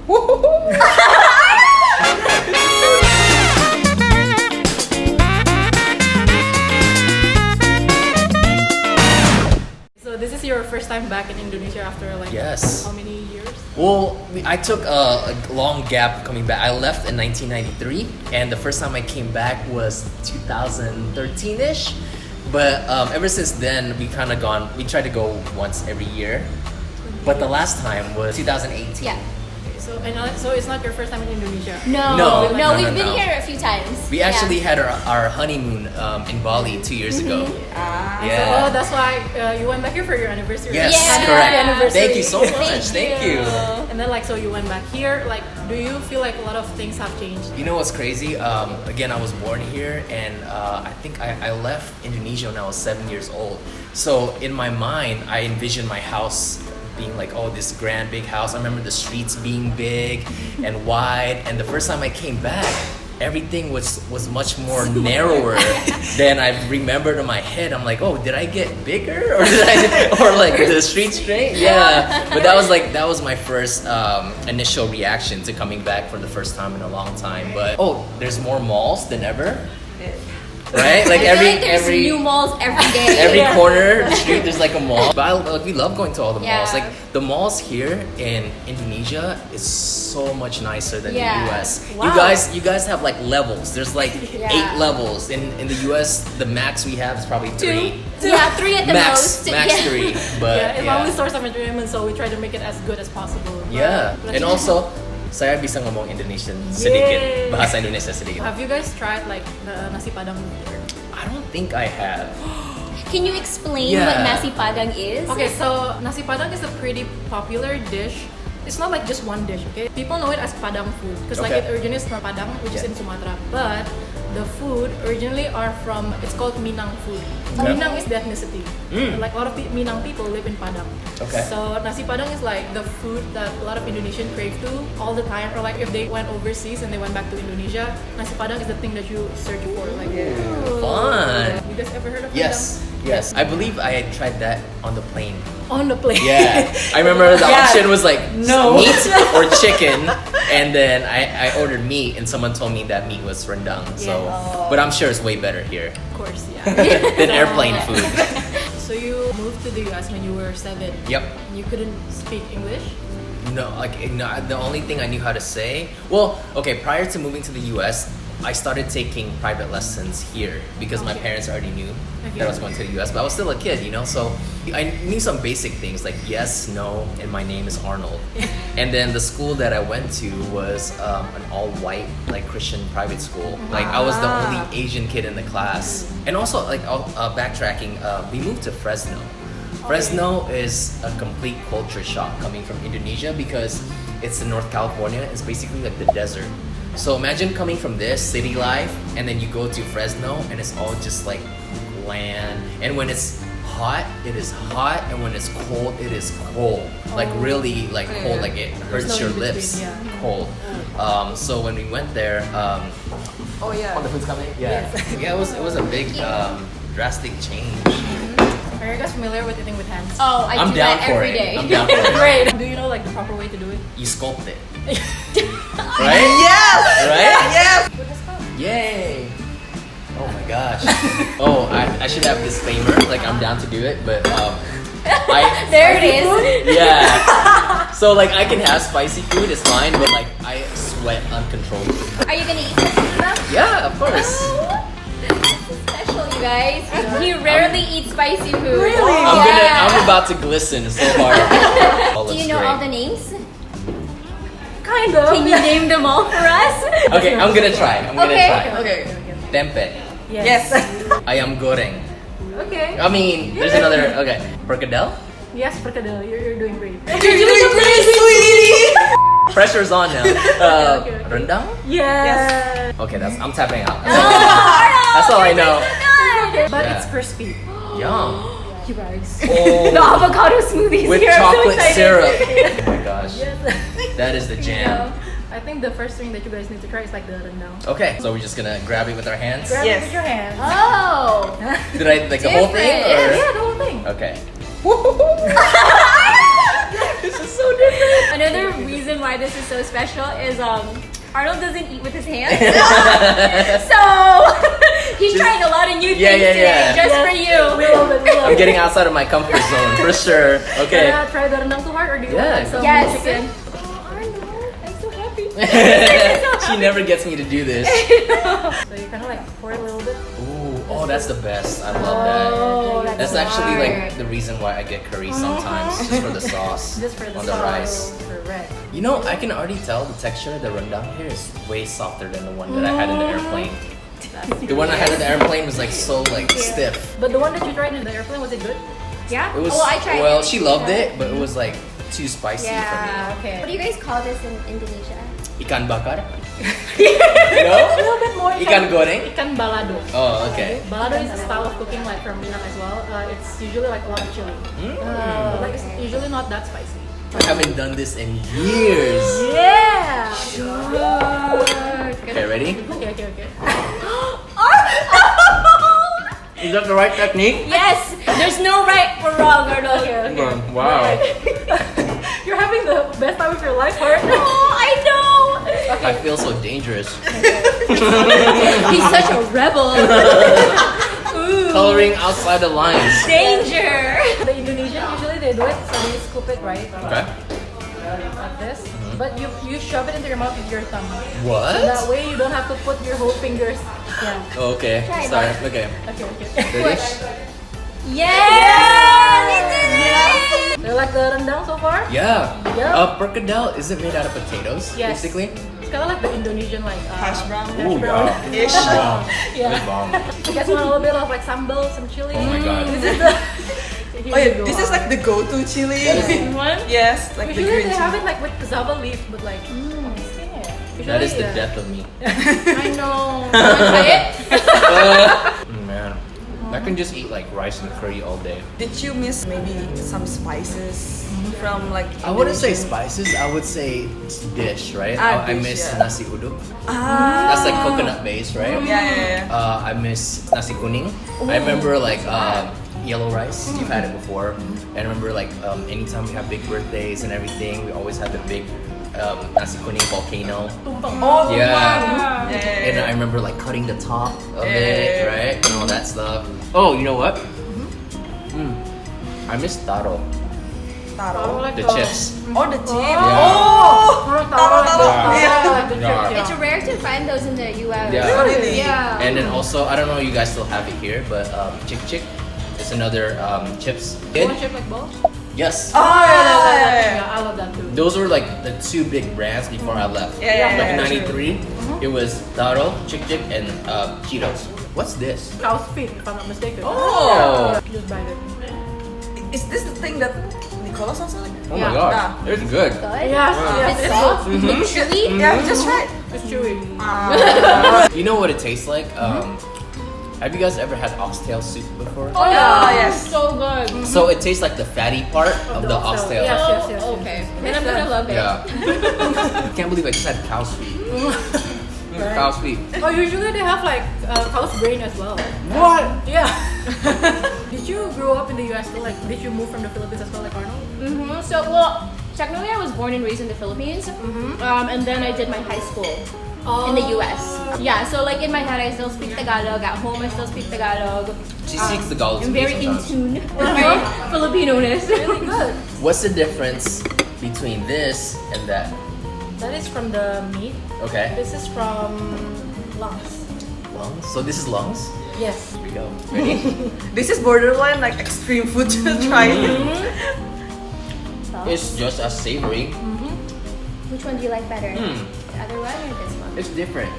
So this is your first time back in Indonesia after like Yes. how many years? Well, I took a long gap coming back. I left in 1993, and the first time I came back was 2013-ish. But ever since then, we tried to go once every year. But the last time was 2018. Yeah. So it's not your first time in Indonesia? No, we've been here a few times. We actually had our honeymoon in Bali 2 years ago. So that's why you went back here for your anniversary. Yes, Yeah. correct. Anniversary. Thank you so much. Thank you. And then so you went back here. Like, do you feel like a lot of things have changed? You know what's crazy? Again, I was born here, and I think I left Indonesia when I was 7 years old. So in my mind, I envisioned my house being like, oh, this grand big house. I remember the streets being big and wide, and the first time I came back, everything was much more narrower than I remembered in my head. I'm like, oh, did I get bigger, or like the street straight? Yeah, but that was my first initial reaction to coming back for the first time in a long time. But there's more malls than ever. Right? Like I feel like there's new malls every day. Every corner of the street, there's like a mall. But we love going to all the malls. Yeah. Like the malls here in Indonesia is so much nicer than the US. Wow. You guys have like levels. There's like 8 levels. In the US, the max we have is probably 3. Yeah, 3 at the Max most. 3. But It's only source of enjoyment, so we try to make it as good as possible. But and also, saya bisa ngomong Indonesian sedikit, bahasa Indonesia sedikit. Have you guys tried like the nasi padang before? I don't think I have. Can you explain what nasi padang is? Okay, so nasi padang is a pretty popular dish. It's not like just one dish, okay? People know it as Padang food because like it originates from Padang, which is in Sumatra. But the food originally are from, it's called Minang food. Minang is the ethnicity. Like a lot of Minang people live in Padang. Okay. So nasi padang is like the food that a lot of Indonesians crave to all the time. Or like if they went overseas and they went back to Indonesia, nasi padang is the thing that you search for. Like, Fun. You guys ever heard of Yes. I believe I had tried that on the plane. On the plane. Yeah, I remember the option was like meat or chicken, and then I ordered meat, and someone told me that meat was rendang. So, but I'm sure it's way better here Of course, yeah. than airplane food. So you moved to the US when you were 7. Yep. You couldn't speak English? No, the only thing I knew how to say. Well, okay, prior to moving to the US, I started taking private lessons here because my parents already knew that I was going to the US, but I was still a kid, so I knew some basic things like yes, no, and my name is Arnold. And then the school that I went to was an all-white like Christian private school. Like I was the only Asian kid in the class. And also like backtracking, we moved to Fresno. Fresno is a complete culture shock coming from Indonesia because it's in North California. It's basically like the desert. So imagine coming from this city life and then you go to Fresno and it's all just like land. And when it's hot, it is hot, and when it's cold, it is cold. Like really like cold, like it hurts your lips. Cold. So when we went there, oh the food's coming. Yeah, it was a big drastic change. Are you guys familiar with eating with hands? Oh, I do that every day. I'm down for it. Great. Do you know like the proper way to do it? You sculpt it. Right? Yes! Right? Yes! What has come? Yay! Oh my gosh. I should have disclaimer, like I'm down to do it, but there it is. Yeah. So like I can have spicy food, it's fine, but like I sweat uncontrollably. Are you gonna eat this stuff? Yeah, of course. Special, you guys. He rarely eats spicy food. Really? I'm about to glisten so hard. Do you know all the names? Kind of. Can you name them all for us? Okay, I'm gonna try. Okay. Tempe. Yes. Ayam goreng. Okay. I mean, there's another. Okay, perkedel. Yes, perkedel. You're doing great. You're doing great, sweetie! Pressure's on now. Okay. Rendang. Yes. Okay, I'm tapping out. Oh, That's all I know. But Yeah. it's crispy. Yum. You guys. The avocado smoothies With here. I'm so chocolate excited. syrup. Oh my gosh. Yes. That is the jam. I think the first thing that you guys need to try is like the rendang. Okay, so we're just gonna grab it with our hands. Grab it with your hands. Oh. Did I like the whole thing? Different. Or? Yeah, the whole thing. Okay. This is so Another reason why this is so special is Arnold doesn't eat with his hands. So he's trying a lot of new things today just for you. We love it. I'm getting outside of my comfort zone for sure. Okay. Try the rendang too hard, or do you want some Yes. chicken? Oh, Arnold, I'm so happy. She never gets me to do this. So you kind of like pour a little bit. Ooh, oh, that's the best. I love Oh, that. That's actually like the reason why I get curry sometimes, just for the sauce Just for the on the rice. Correct. You know, I can already tell the texture of the rendang here is way softer than the one that I had in the airplane. The one I had in the airplane was like so like stiff. But the one that you tried in the airplane, was it good? Yeah? It was I tried well, it. she loved it, but it was like too spicy Yeah. Okay. What do you guys call this in Indonesia? for me. Ikan bakar? A No? little bit more. Ikan goreng? Ikan balado. Oh, okay. Balado is a style of cooking like from Minang as well. It's usually like a lot of chili. But like it's usually not that spicy. I haven't done this in years. Yeah. Okay, ready? Okay. Is that the right technique? Yes! There's no right or wrong, Arnold. Okay. Wow. You're having the best time of your life, Heart. Oh, I know! I feel so dangerous. He's such a rebel. Coloring outside the lines. Danger! The Indonesian usually they do it, so they scoop it right Okay. like this. But you shove it into your mouth with your thumb. What? That way you don't have to put your whole fingers. Yeah. Okay. Try Sorry. that. Okay. Okay. Ready? Yeah! We did it! Do you like the rendang so far? Yeah. Yeah. Perkedel, is it made out of potatoes? Yes. Basically. It's kind of like the Indonesian like Hash brown. Ooh, brown. yeah. Ish. Wow. Yeah. That's bomb. You guys want a little bit of like sambal, some chili? Oh my god. This is the. Oh yeah, this is like the go-to chili. one. Yes, like the Usually green they have chili. it like with cassava leaf, but like. Usually, That is the death of me. I know. Try it? Man. I can just eat like rice and curry all day. Did you miss maybe some spices from like? I wouldn't say Indonesian- spices, I would say dish, right? Ah, I dish, miss yeah. nasi uduk. Ah. That's like coconut based, right? Yeah. I miss nasi kuning. I remember like yellow rice. You've had it before. And I remember like anytime we have big birthdays and everything, we always have the big nasi kuning volcano. Oh Yeah. yeah. And I remember like cutting the top of it, Yeah. right? And all that stuff. Oh, you know what? I miss taro, Taro. like the chips. Oh, the chip. Yeah. Oh. Taro, Yeah. like the Yeah. chips, It's rare to find those in the US. Yeah. Really? Yeah. And then also, I don't know, you guys still have it here, but chick chick is another chips. You want chip like balls? Yes. Oh yeah. Yeah, I love that too. Those were like the two big brands before I left. Yeah, Like in yeah, '93, it was Taro, Chick Chick, and Cheetos. What's this? Cow's feet, if I'm not mistaken. Oh. Just bite it. Is this the thing that Nicolas also like? Oh Yeah. my god, Yeah. it's good. Good. Yes, It's soft. It's chewy. Yeah, we just tried. It's chewy. You know what it tastes like? Have you guys ever had oxtail soup before? Oh yeah, yes. So good. So it tastes like the fatty part of the oxtail. Yes. Okay. And I'm gonna love it. Yeah. I can't believe I just had cow's feet. Cow's feet. Oh, usually they have like cow's brain as well. What? Yeah. Did you grow up in the US? Like, did you move from the Philippines as well, like Arnold? So, well, technically I was born and raised in the Philippines. And then I did my high school in the US. Yeah, so like in my head I still speak Tagalog. At home I still speak Tagalog. She speaks Tagalog to I'm me very in sometimes. tune with my Filipino-ness. Really good. What's the difference between this and that? That is from the meat. Okay. This is from lungs. Lungs. So this is lungs. Yes. Here we go. Ready? This is borderline like extreme food to try. It's just as savory. Which one do you like better? Mm. The other one or this one? It's different.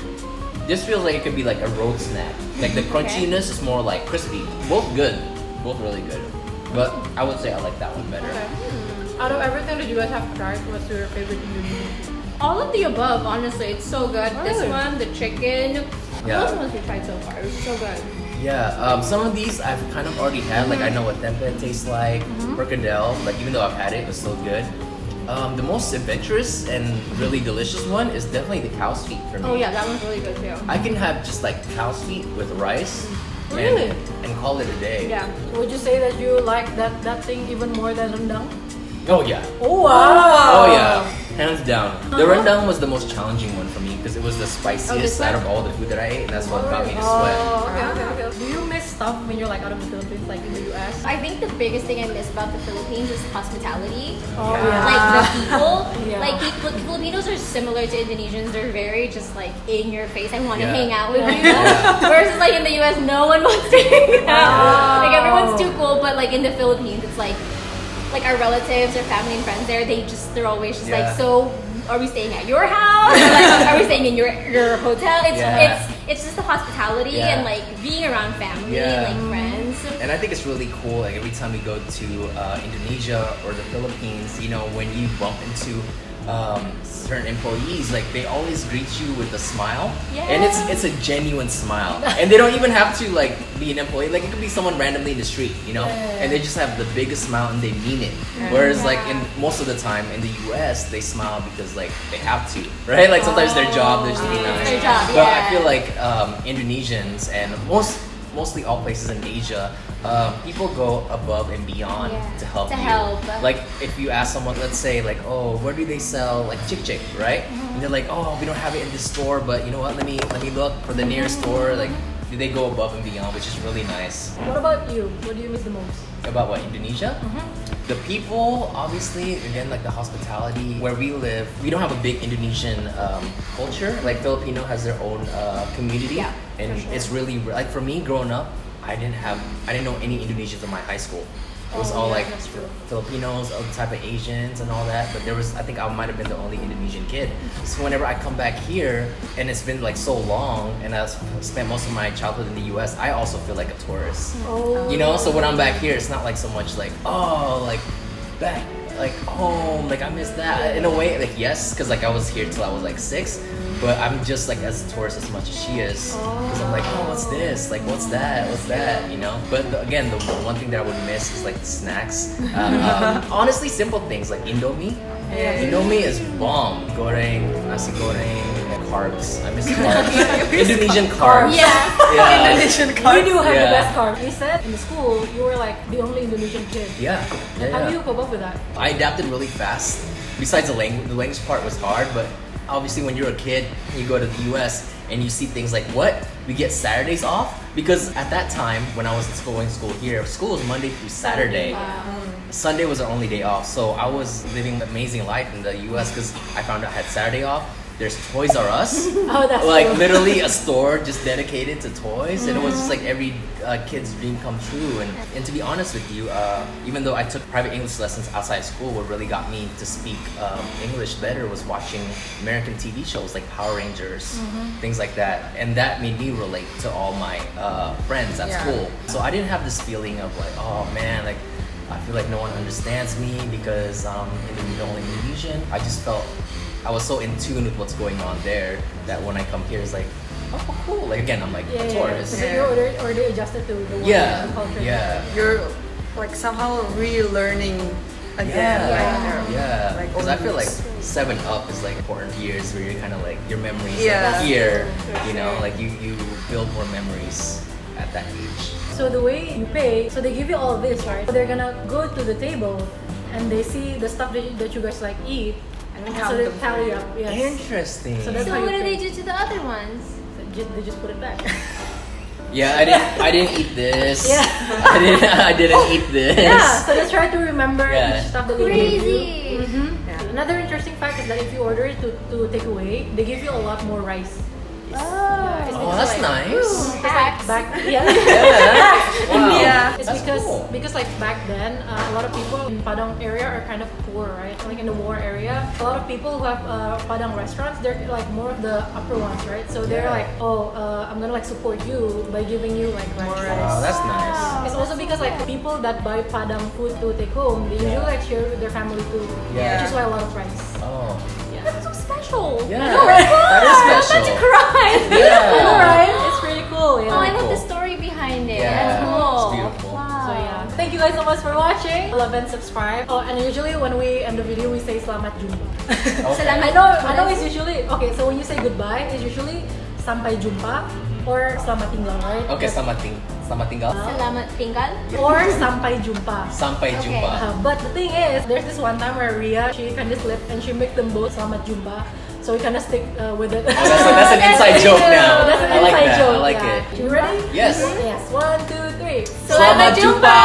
This feels like it could be like a road snack. Like the crunchiness is more like crispy. Both good. Both really good. But I would say I like that one better. Okay. Out of everything that you guys have tried, what's your favorite Indonesian food? All of the above, honestly. It's so good. This Really? one, the chicken. Yeah. Those ones we've tried so far. It's so good. Yeah, some of these I've kind of already had. Like I know what tempeh tastes like, perkedel. Like even though I've had it, it's still good. The most adventurous and really delicious one is definitely the cow's feet for me. Oh yeah, that one's really good too. I can have just like cow's feet with rice Really? and call it a day. Yeah. Would you say that you like that thing even more than rendang? Oh yeah. Oh wow. Oh yeah. Hands down. The rendang was the most challenging one for me because it was the spiciest out of all the food that I ate, and that's what got me to sweat. Okay. Do you miss stuff when you're like out of the Philippines, like in the US? I think the biggest thing I miss about the Philippines is hospitality. Oh yeah. Like the people, Yeah. like Filipinos are similar to Indonesians. They're very just like in your face. I want to Yeah. hang out with you. Versus like in the US, no one wants to hang out. Like everyone's too cool. But like in the Philippines, it's like our relatives or family and friends there. They're always just like, so are we staying at your house? Or, like, are we staying in your hotel? It's just the hospitality and like being around family and like friends. And I think it's really cool. Like every time we go to Indonesia or the Philippines, you know, when you bump into certain employees, like they always greet you with a smile, and it's a genuine smile, and they don't even have to like be an employee. Like it could be someone randomly in the street, you know, and they just have the biggest smile and they mean it. Whereas like in most of the time in the US, they smile because like they have to, right? Like sometimes their job, they're just being nice. Their job, But I feel like Indonesians and mostly all places in Asia, people go above and beyond to help you. Like if you ask someone, let's say like, oh, where do they sell like chick, right? And they're like, oh, we don't have it in this store, but you know what? Let me look for the nearest store. Like, do they go above and beyond, which is really nice. What about you? What do you miss the most? About what, Indonesia? The people, obviously, again, like the hospitality. Where we live, we don't have a big Indonesian culture. Like Filipino has their own community, and it's really like for me growing up, I didn't know any Indonesians in my high school. It was all like Filipinos, other type of Asians and all that. But I think I might have been the only Indonesian kid. So whenever I come back here, and it's been like so long, and I've spent most of my childhood in the US, I also feel like a tourist. You know, so when I'm back here, it's not like so much like, oh, like back, like home, like I miss that. In a way, like yes, because like I was here till I was like 6. But I'm just like as a tourist as much as she is, because I'm like, oh, what's this? Like, what's that? You know. But again, the one thing that I would miss is like the snacks. Honestly, simple things like Indomie. Indomie is bomb. Goreng, nasi goreng, carbs. I miss carbs. Indonesian carbs. Indonesian We do have the best carbs. You said in the school you were like the only Indonesian kid. How do you cope up with that? I adapted really fast. Besides the language part was hard, but obviously when you're a kid, you go to the US and you see things like, what? We get Saturdays off? Because at that time, when I was going to school here, school was Monday through Saturday. Sunday was our only day off. So I was living an amazing life in the US because I found out I had Saturday off. There's Toys R Us, like true. literally a store just dedicated to toys, and it was just like every kid's dream come true. And to be honest with you, even though I took private English lessons outside school, what really got me to speak English better was watching American TV shows like Power Rangers, things like that, and that made me relate to all my friends at school. So I didn't have this feeling of like, oh man, like I feel like no one understands me because I'm the only Indonesian. I just felt I was so in tune with what's going on there that when I come here, it's like, oh, cool. Like again, I'm like a tourist. So you're already adjusted to the world and the culture. You're like somehow really learning again. Like, because I feel like 7 up is like important years where you're kind of like your memories here. You know, like you build more memories at that age. So the way you pay, so they give you all of this, right? So they're gonna go to the table and they see the stuff that you guys like eat. And so they tally up. Interesting. So that's So what do they do to the other ones? They just put it back. I didn't eat this. I didn't eat this. So let's try to remember each stuff that they give you. Another interesting fact is that if you order it to take away, they give you a lot more rice. That's nice. It's because like back then a lot of people in Padang area are kind of poor, right? Like in the war area, a lot of people who have Padang restaurants, they're like more of the upper ones, right? So they're like, I'm gonna like support you by giving you like rice. Wow, that's nice. It's also because like people that buy Padang food to take home, they usually like share with their family too, which is why a lot of rice. That's so special. That is special. I'm about to cry. Right? It's pretty cool. Oh, I love the story behind it. Yeah, That's cool. it's beautiful. Wow. So thank you guys so much for watching. Love and subscribe. Oh, and usually when we end the video, we say Selamat Jumpa. Salamat. I know it's usually okay. So when you say goodbye, it's usually sampai jumpa or selamat tinggal, right? Okay, selamat tinggal. Selamat tinggal. Or sampai jumpa. Sampai Okay. jumpa. But the thing is, there's this one time where Ria, she kind of slipped and she make them both selamat jumpa. So we kind of stick with it. Oh, that's an inside joke now. That's an I like inside that. joke. I like yeah. it. You ready? Yes. Yes. 1, 2, 3. Selamat jumpa!